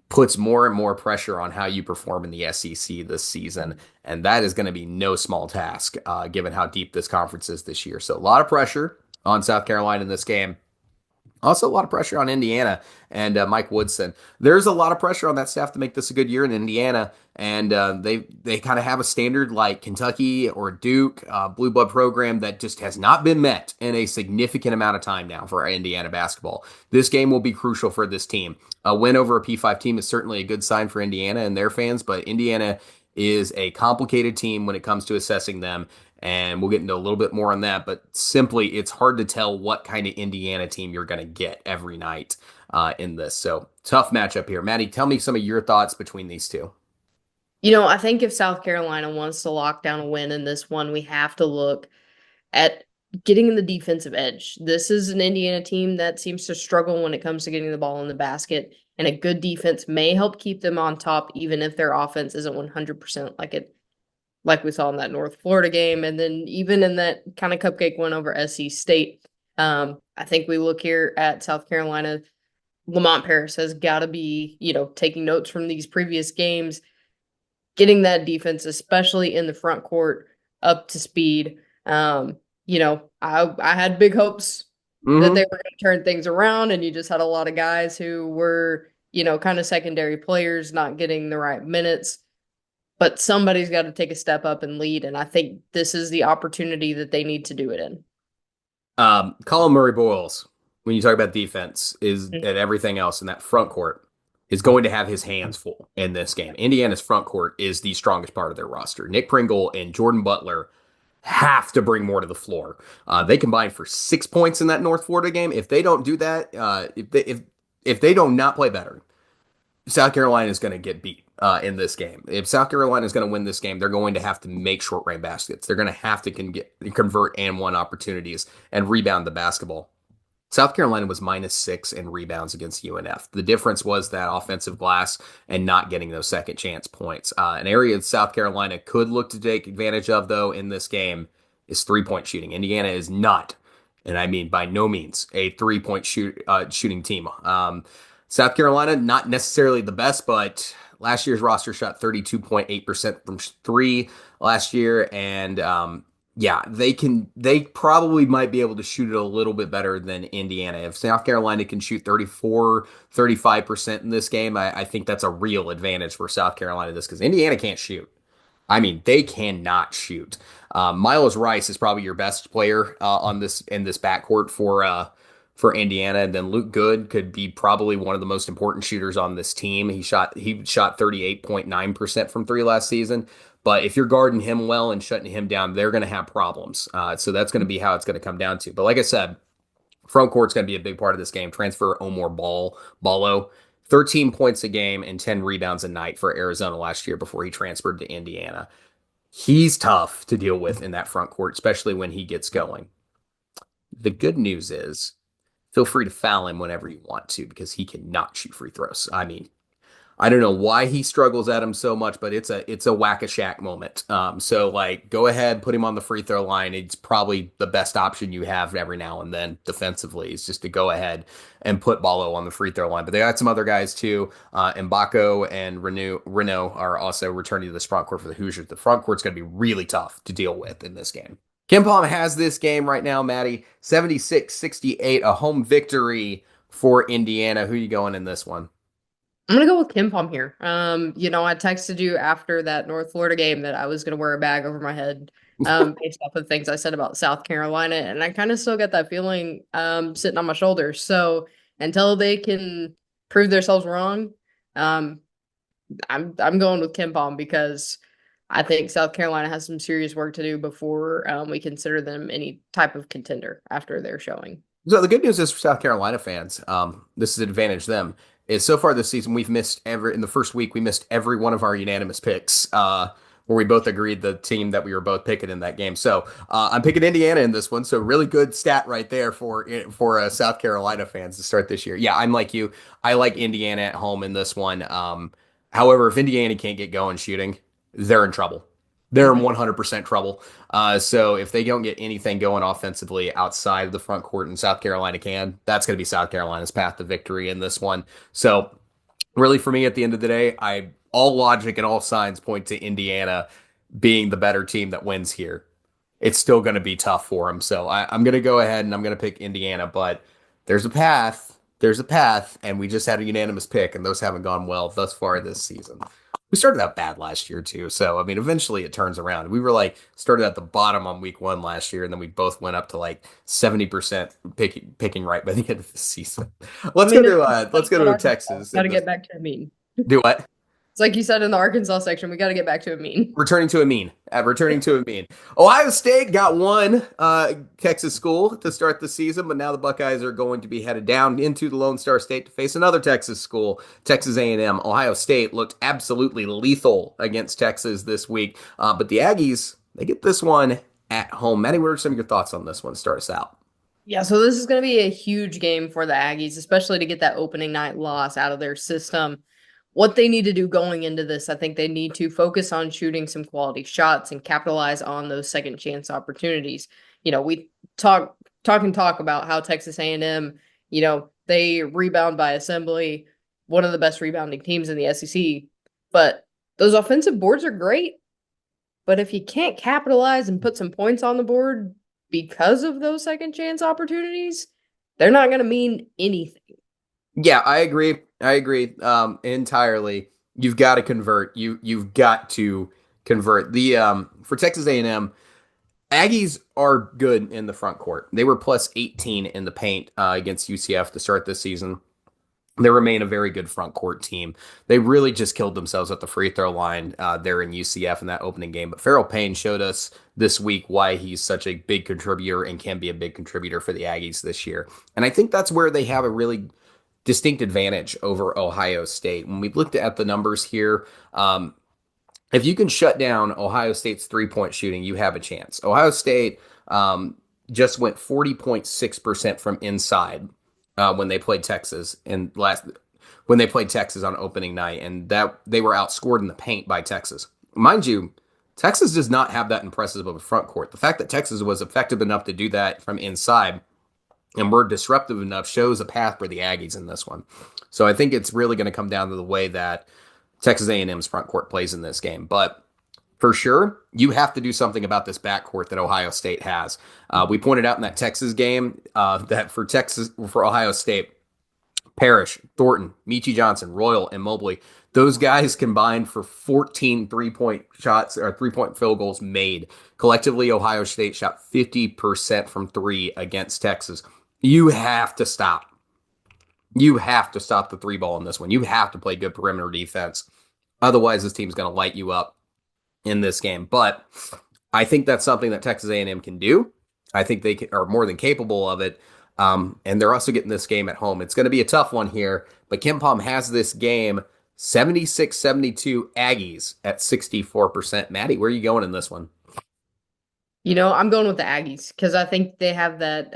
Speaker 1: puts more and more pressure on how you perform in the SEC this season. And that is going to be no small task, given how deep this conference is this year. So a lot of pressure on South Carolina in this game. Also, a lot of pressure on Indiana and Mike Woodson. There's a lot of pressure on that staff to make this a good year in Indiana, and they kind of have a standard like Kentucky or Duke blue blood program that just has not been met in a significant amount of time now for Indiana basketball. This game will be crucial for this team. A win over a P5 team is certainly a good sign for Indiana and their fans, but Indiana is a complicated team when it comes to assessing them, and we'll get into a little bit more on that, but simply it's hard to tell what kind of Indiana team you're going to get every night in this. So tough matchup here. Maddie, tell me some of your thoughts between these two.
Speaker 2: I think if South Carolina wants to lock down a win in this one, we have to look at getting in the defensive edge. This is an Indiana team that seems to struggle when it comes to getting the ball in the basket, and a good defense may help keep them on top, even if their offense isn't 100% like we saw in that North Florida game, and then even in that kind of cupcake win over SC State. I think we look here at South Carolina. Lamont Paris has got to be, taking notes from these previous games, getting that defense, especially in the front court, up to speed. I had big hopes that they
Speaker 1: Hmm.
Speaker 2: were going to turn things around, and you just had a lot of guys who were, kind of secondary players not getting the right minutes. But somebody's got to take a step up and lead, and I think this is the opportunity that they need to do it in.
Speaker 1: Collin Murray-Boyles, when you talk about defense, is
Speaker 2: Mm.
Speaker 1: and everything else in that front court is going to have his hands full in this game. Indiana's front court is the strongest part of their roster. Nick Pringle and Jordan Butler have to bring more to the floor. They combined for 6 points in that North Florida game. If they don't do that, if they do not play better, South Carolina is going to get beat in this game. If South Carolina is going to win this game, they're going to have to make short range baskets. They're going to have to convert and one opportunities and rebound the basketball. South Carolina was -6 in rebounds against UNF. The difference was that offensive glass and not getting those second chance points. An area that South Carolina could look to take advantage of, though, in this game is 3-point shooting. Indiana is not, and I mean by no means, a shooting team. South Carolina, not necessarily the best, but last year's roster shot 32.8% from three last year, and yeah, they probably might be able to shoot it a little bit better than Indiana. If South Carolina can shoot 34, 35% in this game, I think that's a real advantage for South Carolina this because Indiana can't shoot. I mean, they cannot shoot. Miles Rice is probably your best player on this in this backcourt for Indiana, and then Luke Good could be probably one of the most important shooters on this team. He shot 38.9% from three last season. But if you're guarding him well and shutting him down, they're going to have problems. So that's going to be how it's going to come down to. But like I said, front court's going to be a big part of this game. Transfer Ballo, 13 points a game and 10 rebounds a night for Arizona last year before he transferred to Indiana. He's tough to deal with in that front court, especially when he gets going. The good news is feel free to foul him whenever you want to because he cannot shoot free throws. I mean, I don't know why he struggles at him so much, but it's a whack a shack moment. So like go ahead, put him on the free throw line. It's probably the best option you have every now and then defensively is just to go ahead and put Ballo on the free throw line. But they got some other guys too. Mbako and Renault are also returning to the front court for the Hoosiers. The front court's going to be really tough to deal with in this game. Kim Palm has this game right now, Maddie, 76-68, a home victory for Indiana. Who are you going in this one?
Speaker 2: I'm gonna go with Kim Pom here. I texted you after that North Florida game that I was gonna wear a bag over my head, based off of things I said about South Carolina, and I kind of still get that feeling sitting on my shoulders. So until they can prove themselves wrong, um, I'm going with Kim Pom because I think South Carolina has some serious work to do before we consider them any type of contender after their showing.
Speaker 1: So the good news is for South Carolina fans, this is an advantage them. Is so far this season we've missed every in the first week we missed every one of our unanimous picks, where we both agreed the team that we were both picking in that game. So I'm picking Indiana in this one. So really good stat right there for South Carolina fans to start this year. Yeah, I'm like you. I like Indiana at home in this one. However, if Indiana can't get going shooting, they're in trouble. They're in
Speaker 2: Mhm.
Speaker 1: 100% trouble. So if they don't get anything going offensively outside of the front court and South Carolina can, that's going to be South Carolina's path to victory in this one. So really for me at the end of the day, I all logic and all signs point to Indiana being the better team that wins here. It's still going to be tough for them. So I'm going to go ahead and I'm going to pick Indiana, but there's a path. There's a path, and we just had a unanimous pick, and those haven't gone well thus far this season. We started out bad last year too, so I mean, eventually it turns around. We were like started at the bottom on week one last year, and then we both went up to like 70% picking right by the end of the season.
Speaker 2: I mean, it's
Speaker 1: Let's
Speaker 2: like
Speaker 1: go
Speaker 2: that
Speaker 1: to
Speaker 2: Arkansas.
Speaker 1: Texas
Speaker 2: Got to
Speaker 1: and
Speaker 2: get back to a mean.
Speaker 1: do what?
Speaker 2: It's like you said in the Arkansas section, we got to get back to a mean.
Speaker 1: Returning to a mean. Returning to a mean. Ohio State got one Texas school to start the season, but now the Buckeyes are going to be headed down into the Lone Star State to face another Texas school, Texas A&M. Ohio State looked absolutely lethal against Texas this week, but the Aggies, they get this one at home. Maddie, what are some of your thoughts on this one to start us out?
Speaker 2: Yeah, so this is going to be a huge game for the Aggies, especially to get that opening night loss out of their system. What they need to do going into this, I think they need to focus on shooting some quality shots and capitalize on those second chance opportunities. We talk about how Texas A&M, they rebound by assembly, one of the best rebounding teams in the SEC. But those offensive boards are great. But if you can't capitalize and put some points on the board because of those second chance opportunities, they're not going to mean anything.
Speaker 1: Yeah, I agree. I agree entirely. You've got to convert. You've got to convert. The For Texas A&M, Aggies are good in the front court. They were plus 18 in the paint against UCF to start this season. They remain a very good front court team. They really just killed themselves at the free throw line there in UCF in that opening game. But Farrell Payne showed us this week why he's such a big contributor and can be a big contributor for the Aggies this year. And I think that's where they have a really distinct advantage over Ohio State. When we looked at the numbers here, if you can shut down Ohio State's 3-point shooting, you have a chance. Ohio State just went 40.6% from inside when they played Texas when they played Texas on opening night, and that they were outscored in the paint by Texas. Mind you, Texas does not have that impressive of a front court. The fact that Texas was effective enough to do that from inside and were disruptive enough shows a path for the Aggies in this one. So I think it's really going to come down to the way that Texas A&M's front court plays in this game. But for sure, you have to do something about this backcourt that Ohio State has. We pointed out in that Texas game that for Ohio State, Parrish, Thornton, Michi Johnson, Royal, and Mobley, those guys combined for 14 3-point shots or 3-point field goals made. Collectively, Ohio State shot 50% from three against Texas. You have to stop. You have to stop the three ball in this one. You have to play good perimeter defense. Otherwise, this team's going to light you up in this game. But I think that's something that Texas A&M can do. I think they are more than capable of it. And they're also getting this game at home. It's going to be a tough one here, but KenPom has this game 76-72 Aggies at 64%. Maddie, where are you going in this one?
Speaker 2: I'm going with the Aggies because I think they have that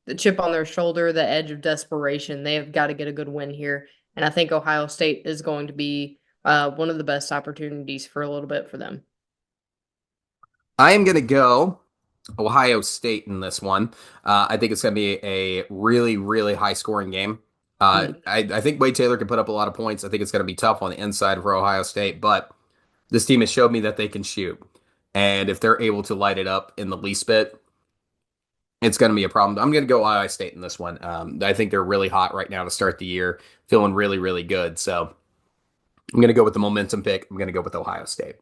Speaker 2: the chip on their shoulder, the edge of desperation. They have got to get a good win here, and I think Ohio State is going to be one of the best opportunities for a little bit for them.
Speaker 1: I am going to go Ohio State in this one. I think it's going to be a really, really high scoring game. I think Wade Taylor can put up a lot of points. I think it's going to be tough on the inside for Ohio State, but this team has showed me that they can shoot. And if they're able to light it up in the least bit, it's going to be a problem. I'm going to go Ohio State in this one. I think they're really hot right now to start the year, feeling really, really good. So I'm going to go with the momentum pick. I'm going to go with Ohio State.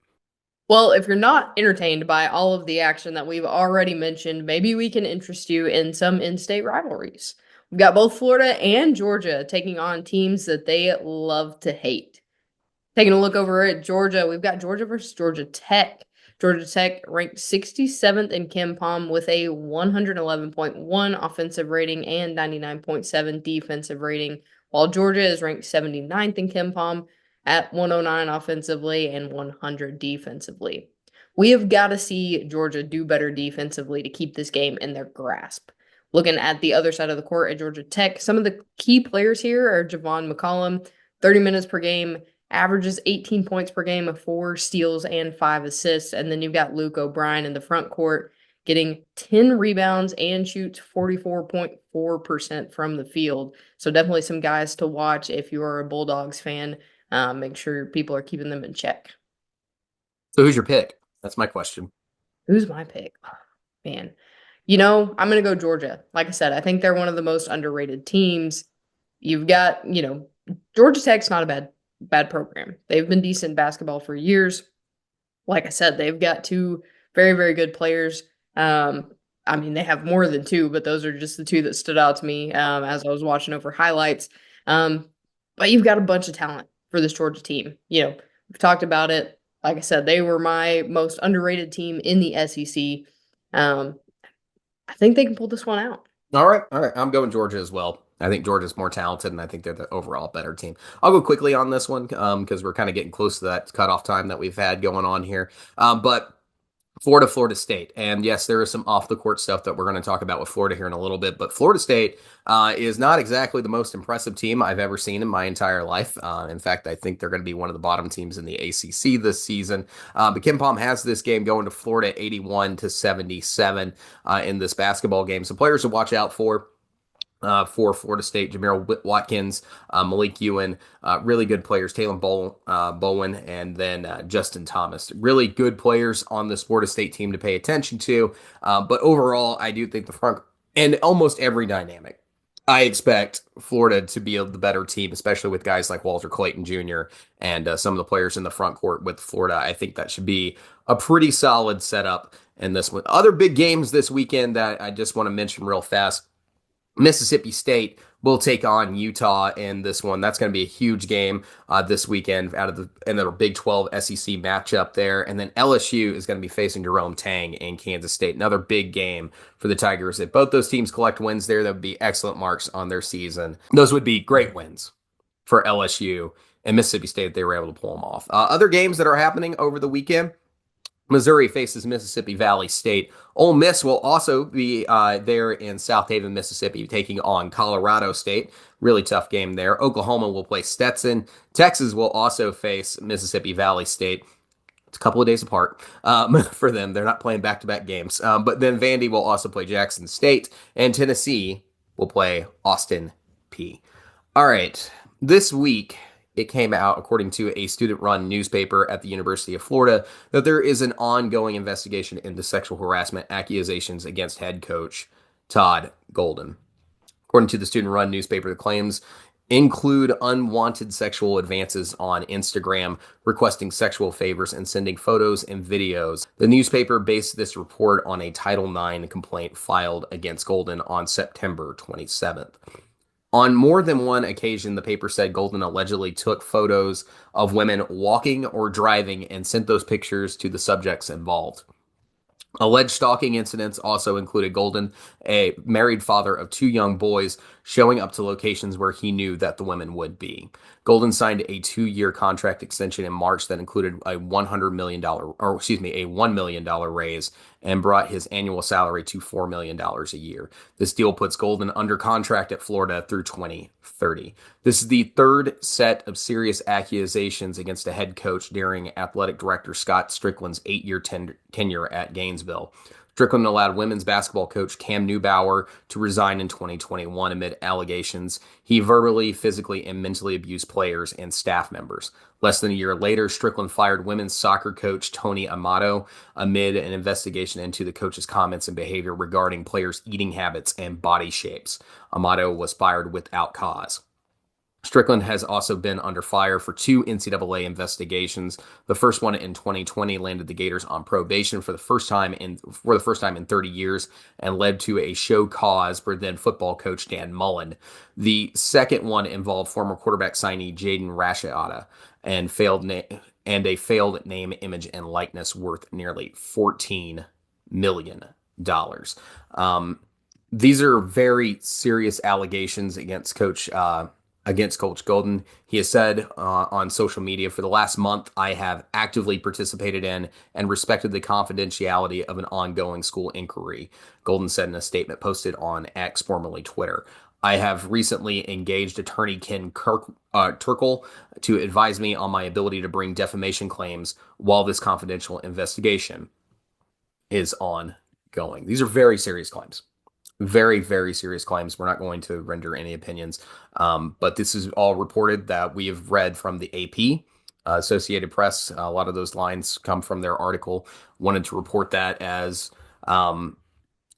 Speaker 2: Well, if you're not entertained by all of the action that we've already mentioned, maybe we can interest you in some in-state rivalries. We've got both Florida and Georgia taking on teams that they love to hate. Taking a look over at Georgia, we've got Georgia versus Georgia Tech. Georgia Tech ranked 67th in KenPom with a 111.1 offensive rating and 99.7 defensive rating, while Georgia is ranked 79th in KenPom at 109 offensively and 100 defensively. We have got to see Georgia do better defensively to keep this game in their grasp. Looking at the other side of the court at Georgia Tech, some of the key players here are Javon McCollum, 30 minutes per game, averages 18 points per game of 4 steals and 5 assists. And then you've got Luke O'Brien in the front court getting 10 rebounds and shoots 44.4% from the field. So definitely some guys to watch if you are a Bulldogs fan. Make sure people are keeping them in check.
Speaker 1: So who's your pick? That's my question.
Speaker 2: Who's my pick? Oh, man. I'm going to go Georgia. Like I said, I think they're one of the most underrated teams. You've got, Georgia Tech's not a bad program. They've been decent basketball for years. Like I said, they've got 2 very, very good players. They have more than 2, but those are just the 2 that stood out to me as I was watching over highlights. But you've got a bunch of talent for this Georgia team. We've talked about it. Like I said, they were my most underrated team in the SEC. I think they can pull this one out.
Speaker 1: All right. I'm going Georgia as well. I think Georgia's more talented, and I think they're the overall better team. I'll go quickly on this one because we're kind of getting close to that cutoff time that we've had going on here. But Florida State. And yes, there is some off the court stuff that we're going to talk about with Florida here in a little bit. But Florida State is not exactly the most impressive team I've ever seen in my entire life. In fact, I think they're going to be one of the bottom teams in the ACC this season. But KenPom has this game going to Florida 81-77 in this basketball game. So players to watch out for Florida State, Jameer Watkins, Malik Ewan, really good players, Taylor Bowen, and then Justin Thomas. Really good players on this Florida State team to pay attention to. But overall, I do think the front and almost every dynamic I expect Florida to be the better team, especially with guys like Walter Clayton Jr. and some of the players in the front court with Florida. I think that should be a pretty solid setup in this one. Other big games this weekend that I just want to mention real fast. Mississippi State will take on Utah in this one. That's going to be a huge game this weekend out of the another Big 12 SEC matchup there. And then LSU is going to be facing Jerome Tang in Kansas State. Another big game for the Tigers. If both those teams collect wins there, that would be excellent marks on their season. Those would be great wins for LSU and Mississippi State if they were able to pull them off. Other games that are happening over the weekend. Missouri faces Mississippi Valley State. Ole Miss will also be there in South Haven, Mississippi, taking on Colorado State. Really tough game there. Oklahoma will play Stetson. Texas will also face Mississippi Valley State. It's a couple of days apart for them. They're not playing back-to-back games. But then Vandy will also play Jackson State, and Tennessee will play Austin P. All right, this week it came out, according to a student-run newspaper at the University of Florida, that there is an ongoing investigation into sexual harassment accusations against head coach Todd Golden. According to the student-run newspaper, the claims include unwanted sexual advances on Instagram, requesting sexual favors, and sending photos and videos. The newspaper based this report on a Title IX complaint filed against Golden on September 27th. On more than one occasion, the paper said Golden allegedly took photos of women walking or driving and sent those pictures to the subjects involved. Alleged stalking incidents also included Golden, a married father of two young boys, showing up to locations where he knew that the women would be. Golden signed a 2-year contract extension in March that included a a $1 million raise and brought his annual salary to $4 million a year. This deal puts Golden under contract at Florida through 2030. This is the third set of serious accusations against a head coach during athletic director Scott Strickland's 8-year tenure at Gainesville. Strickland allowed women's basketball coach Cam Newbauer to resign in 2021 amid allegations he verbally, physically, and mentally abused players and staff members. Less than a year later, Strickland fired women's soccer coach Tony Amato amid an investigation into the coach's comments and behavior regarding players' eating habits and body shapes. Amato was fired without cause. Strickland has also been under fire for 2 NCAA investigations. The first one in 2020 landed the Gators on probation for the first time in 30 years and led to a show cause for then football coach Dan Mullen. The second one involved former quarterback signee Jaden Rashada and a failed name, image, and likeness worth nearly $14 million. These are very serious allegations against Coach Golden. He has said on social media, for the last month, I have actively participated in and respected the confidentiality of an ongoing school inquiry, Golden said in a statement posted on X, formerly Twitter. I have recently engaged attorney Ken Turkle to advise me on my ability to bring defamation claims while this confidential investigation is ongoing. These are very serious claims. Very, very serious claims. We're not going to render any opinions, but this is all reported that we have read from the AP, Associated Press. A lot of those lines come from their article. Wanted to report that as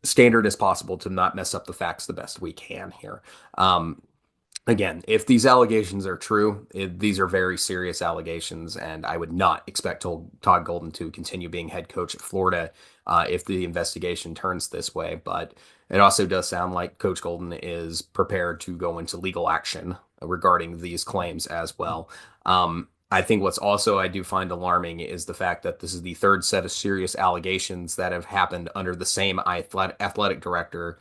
Speaker 1: standard as possible to not mess up the facts the best we can here. Again, if these allegations are true, these are very serious allegations, and I would not expect Todd Golden to continue being head coach at Florida if the investigation turns this way. But it also does sound like Coach Golden is prepared to go into legal action regarding these claims as well. I think what's also I do find alarming is the fact that this is the third set of serious allegations that have happened under the same athletic director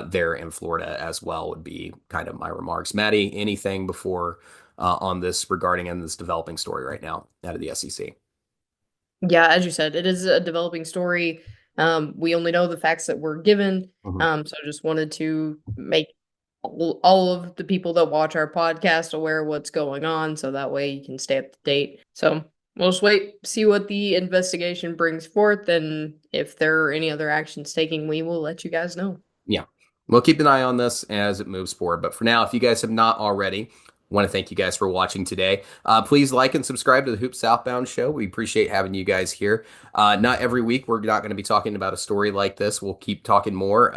Speaker 1: there in Florida as well would be kind of my remarks. Maddie, anything before on this regarding in this developing story right now out of the SEC?
Speaker 2: Yeah, as you said, it is a developing story. We only know the facts that were given. So I just wanted to make all of the people that watch our podcast aware of what's going on, so that way you can stay up to date. So we'll just wait, see what the investigation brings forth, and if there are any other actions taken, we will let you guys know.
Speaker 1: Yeah, we'll keep an eye on this as it moves forward. But for now, if you guys have not already, I want to thank you guys for watching today. Please like and subscribe to the Hoop Southbound Show. We appreciate having you guys here. Not every week we're not going to be talking about a story like this. We'll keep talking more.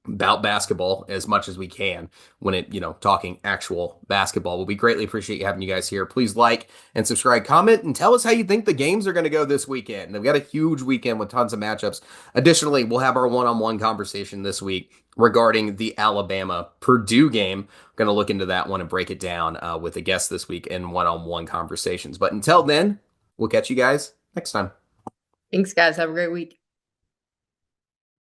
Speaker 1: about basketball as much as we can when talking actual basketball. We greatly appreciate having you guys here. Please like and subscribe, comment, and tell us how you think the games are going to go this weekend. We've got a huge weekend with tons of matchups. Additionally, we'll have our one-on-one conversation this week regarding the Alabama Purdue game. We're going to look into that one and break it down with a guest this week in one-on-one conversations. But until then, we'll catch you guys next time.
Speaker 2: Thanks, guys. Have a great week.